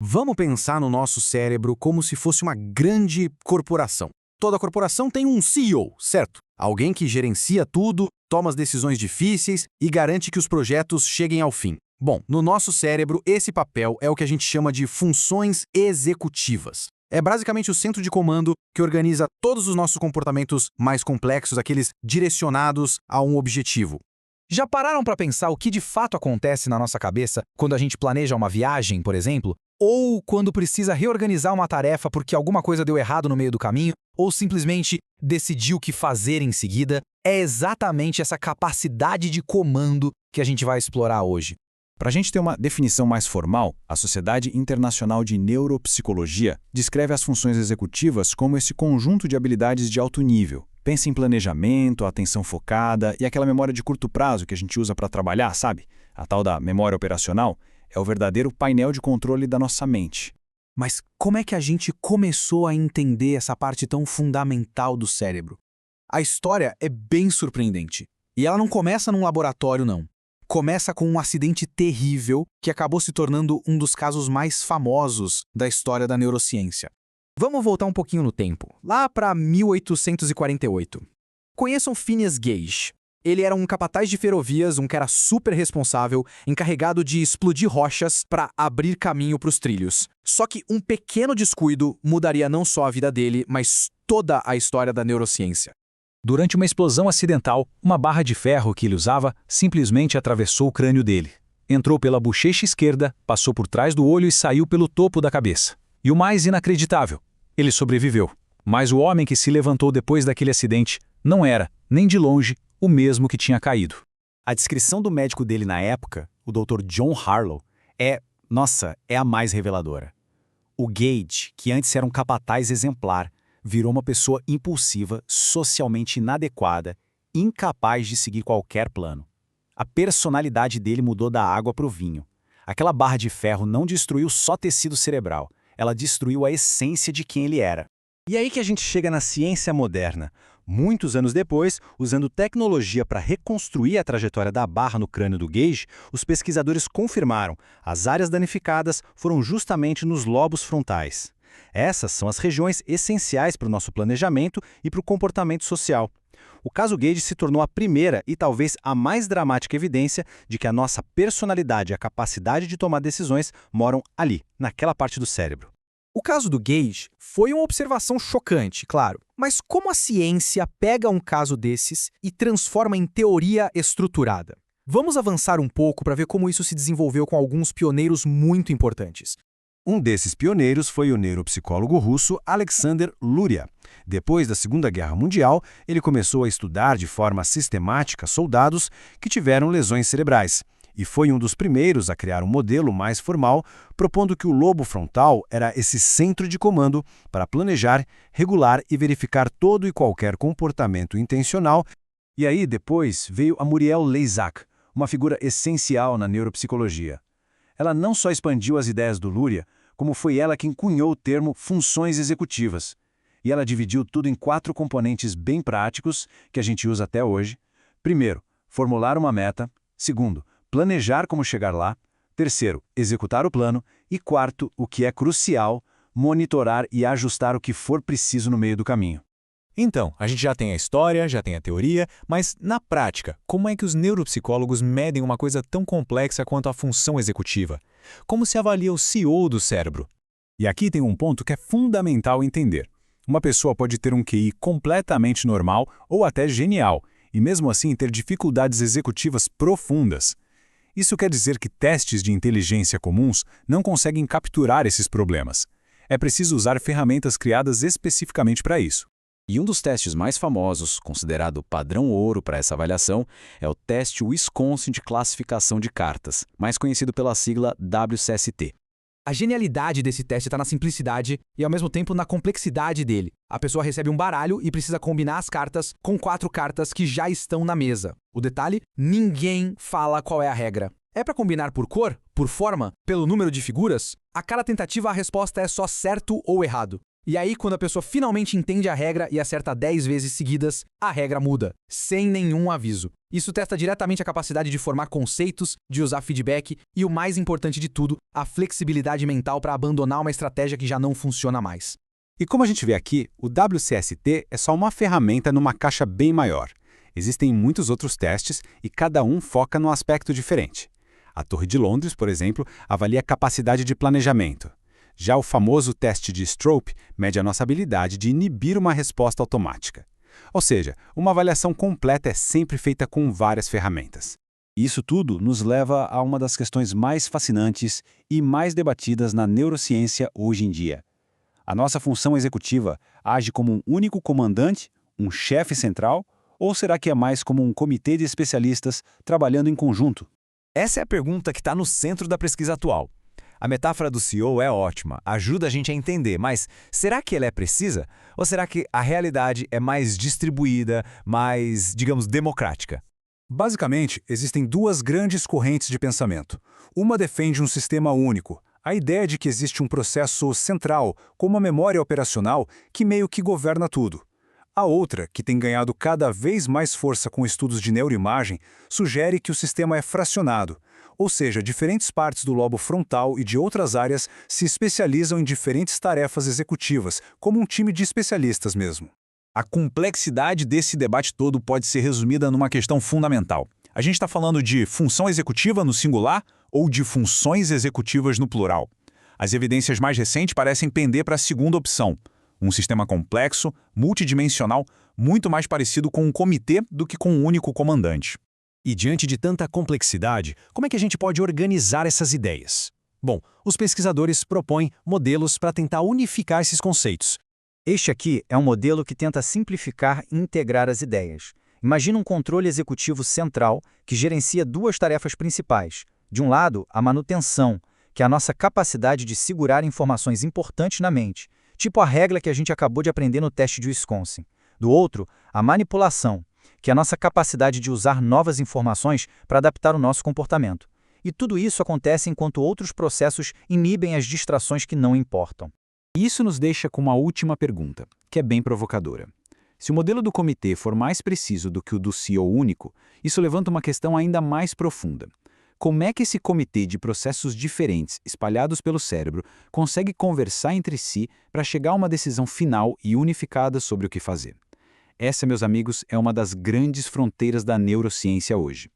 Vamos pensar no nosso cérebro como se fosse uma grande corporação. Toda corporação tem um CEO, certo? Alguém que gerencia tudo, toma as decisões difíceis e garante que os projetos cheguem ao fim. Bom, no nosso cérebro, esse papel é o que a gente chama de funções executivas. É basicamente o centro de comando que organiza todos os nossos comportamentos mais complexos, aqueles direcionados a um objetivo. Já pararam para pensar o que de fato acontece na nossa cabeça quando a gente planeja uma viagem, por exemplo? Ou quando precisa reorganizar uma tarefa porque alguma coisa deu errado no meio do caminho? Ou simplesmente decidir o que fazer em seguida? É exatamente essa capacidade de comando que a gente vai explorar hoje. Para a gente ter uma definição mais formal, a Sociedade Internacional de Neuropsicologia descreve as funções executivas como esse conjunto de habilidades de alto nível. Pensa em planejamento, atenção focada e aquela memória de curto prazo que a gente usa para trabalhar, sabe? A tal da memória operacional é o verdadeiro painel de controle da nossa mente. Mas como é que a gente começou a entender essa parte tão fundamental do cérebro? A história é bem surpreendente. E ela não começa num laboratório, não. Começa com um acidente terrível que acabou se tornando um dos casos mais famosos da história da neurociência. Vamos voltar um pouquinho no tempo, lá para 1848. Conheçam Phineas Gage. Ele era um capataz de ferrovias, um cara super responsável, encarregado de explodir rochas para abrir caminho para os trilhos. Só que um pequeno descuido mudaria não só a vida dele, mas toda a história da neurociência. Durante uma explosão acidental, uma barra de ferro que ele usava simplesmente atravessou o crânio dele. Entrou pela bochecha esquerda, passou por trás do olho e saiu pelo topo da cabeça. E o mais inacreditável, ele sobreviveu. Mas o homem que se levantou depois daquele acidente não era, nem de longe, o mesmo que tinha caído. A descrição do médico dele na época, o Dr. John Harlow, é a mais reveladora. O Gage, que antes era um capataz exemplar, virou uma pessoa impulsiva, socialmente inadequada, incapaz de seguir qualquer plano. A personalidade dele mudou da água para o vinho. Aquela barra de ferro não destruiu só tecido cerebral, ela destruiu a essência de quem ele era. E aí que a gente chega na ciência moderna. Muitos anos depois, usando tecnologia para reconstruir a trajetória da barra no crânio do Gage, os pesquisadores confirmaram as áreas danificadas foram justamente nos lobos frontais. Essas são as regiões essenciais para o nosso planejamento e para o comportamento social. O caso Gage se tornou a primeira e talvez a mais dramática evidência de que a nossa personalidade e a capacidade de tomar decisões moram ali, naquela parte do cérebro. O caso do Gage foi uma observação chocante, claro. Mas como a ciência pega um caso desses e transforma em teoria estruturada? Vamos avançar um pouco para ver como isso se desenvolveu com alguns pioneiros muito importantes. Um desses pioneiros foi o neuropsicólogo russo Alexander Luria. Depois da Segunda Guerra Mundial, ele começou a estudar de forma sistemática soldados que tiveram lesões cerebrais. E foi um dos primeiros a criar um modelo mais formal, propondo que o lobo frontal era esse centro de comando para planejar, regular e verificar todo e qualquer comportamento intencional. E aí, depois, veio a Muriel Leisak, uma figura essencial na neuropsicologia. Ela não só expandiu as ideias do Luria, como foi ela quem cunhou o termo funções executivas. E ela dividiu tudo em 4 componentes bem práticos que a gente usa até hoje. Primeiro, formular uma meta. Segundo, planejar como chegar lá. Terceiro, executar o plano. E quarto, o que é crucial, monitorar e ajustar o que for preciso no meio do caminho. Então, a gente já tem a história, já tem a teoria, mas na prática, como é que os neuropsicólogos medem uma coisa tão complexa quanto a função executiva? Como se avalia o CEO do cérebro? E aqui tem um ponto que é fundamental entender. Uma pessoa pode ter um QI completamente normal ou até genial, e mesmo assim ter dificuldades executivas profundas. Isso quer dizer que testes de inteligência comuns não conseguem capturar esses problemas. É preciso usar ferramentas criadas especificamente para isso. E um dos testes mais famosos, considerado padrão ouro para essa avaliação, é o teste Wisconsin de classificação de cartas, mais conhecido pela sigla WCST. A genialidade desse teste está na simplicidade e, ao mesmo tempo, na complexidade dele. A pessoa recebe um baralho e precisa combinar as cartas com 4 cartas que já estão na mesa. O detalhe? Ninguém fala qual é a regra. É para combinar por cor, por forma, pelo número de figuras? A cada tentativa a resposta é só certo ou errado. E aí, quando a pessoa finalmente entende a regra e acerta 10 vezes seguidas, a regra muda, sem nenhum aviso. Isso testa diretamente a capacidade de formar conceitos, de usar feedback e, o mais importante de tudo, a flexibilidade mental para abandonar uma estratégia que já não funciona mais. E como a gente vê aqui, o WCST é só uma ferramenta numa caixa bem maior. Existem muitos outros testes e cada um foca num aspecto diferente. A Torre de Londres, por exemplo, avalia a capacidade de planejamento. Já o famoso teste de Stroop mede a nossa habilidade de inibir uma resposta automática. Ou seja, uma avaliação completa é sempre feita com várias ferramentas. Isso tudo nos leva a uma das questões mais fascinantes e mais debatidas na neurociência hoje em dia. A nossa função executiva age como um único comandante, um chefe central, ou será que é mais como um comitê de especialistas trabalhando em conjunto? Essa é a pergunta que está no centro da pesquisa atual. A metáfora do CEO é ótima, ajuda a gente a entender, mas será que ela é precisa? Ou será que a realidade é mais distribuída, mais, digamos, democrática? Basicamente, existem duas grandes correntes de pensamento. Uma defende um sistema único, a ideia de que existe um processo central, como a memória operacional, que meio que governa tudo. A outra, que tem ganhado cada vez mais força com estudos de neuroimagem, sugere que o sistema é fracionado, ou seja, diferentes partes do lobo frontal e de outras áreas se especializam em diferentes tarefas executivas, como um time de especialistas mesmo. A complexidade desse debate todo pode ser resumida numa questão fundamental. A gente está falando de função executiva no singular ou de funções executivas no plural? As evidências mais recentes parecem pender para a segunda opção. Um sistema complexo, multidimensional, muito mais parecido com um comitê do que com um único comandante. E diante de tanta complexidade, como é que a gente pode organizar essas ideias? Bom, os pesquisadores propõem modelos para tentar unificar esses conceitos. Este aqui é um modelo que tenta simplificar e integrar as ideias. Imagina um controle executivo central que gerencia duas tarefas principais. De um lado, a manutenção, que é a nossa capacidade de segurar informações importantes na mente, tipo a regra que a gente acabou de aprender no teste de Wisconsin. Do outro, a manipulação, que é a nossa capacidade de usar novas informações para adaptar o nosso comportamento. E tudo isso acontece enquanto outros processos inibem as distrações que não importam. Isso nos deixa com uma última pergunta, que é bem provocadora. Se o modelo do comitê for mais preciso do que o do CEO único, isso levanta uma questão ainda mais profunda. Como é que esse comitê de processos diferentes, espalhados pelo cérebro, consegue conversar entre si para chegar a uma decisão final e unificada sobre o que fazer? Essa, meus amigos, é uma das grandes fronteiras da neurociência hoje.